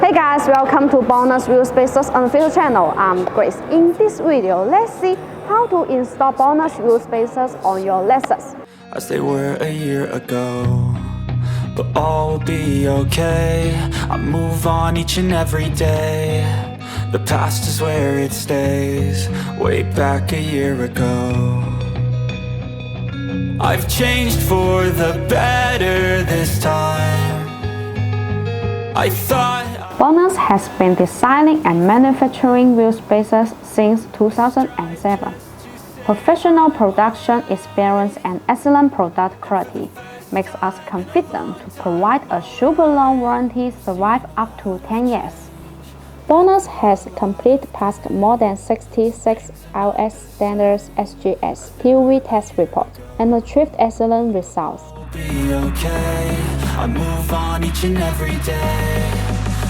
Hey guys, welcome to BONOSS Lexus unofficial channel. I'm Grace. In this video, let's see how to install BONOSS Lexus on your Lexus. As they were a year ago, but all will be okay. I move on each and every day. The past is where it stays. Way back a year ago, I've changed for the better this time. I thought BONOSS has been designing and manufacturing wheel spacers since 2007. Professional production experience and excellent product quality makes us confident to provide a super long warranty survive up to 10 years. BONOSS has complete passed more than 66 LS standards SGS TUV test report and achieved excellent results. be okay. I move on each and every day.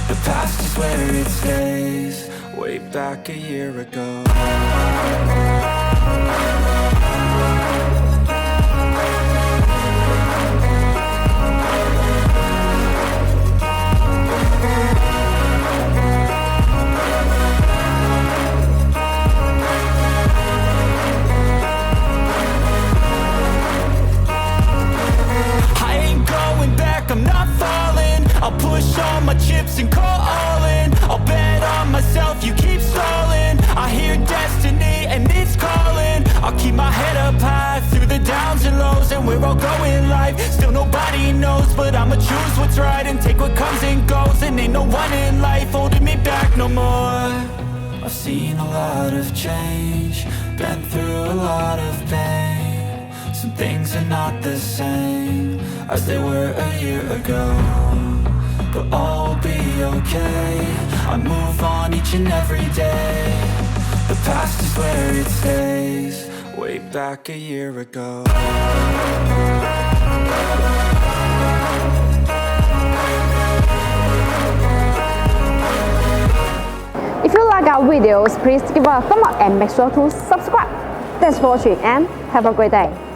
The past is where it stays. Way back a year ago. I'm not falling. I'll push all my chips and call all in. I'll bet on myself, you keep stalling. I hear destiny and it's calling. I'll keep my head up high through the downs and lows. And we're all going live, still nobody knows. But I'ma choose what's right and take what comes and goes. And ain't no one in life holding me back no more. I've seen a lot of change, been through a lot of pain. Some things are not the same as they were a year ago, but all will be okay. I move on each and every day. The past is where it stays. Way back a year ago. If you like our videos, please give us a thumb up and make sure to subscribe. Thanks for watching and have a great day.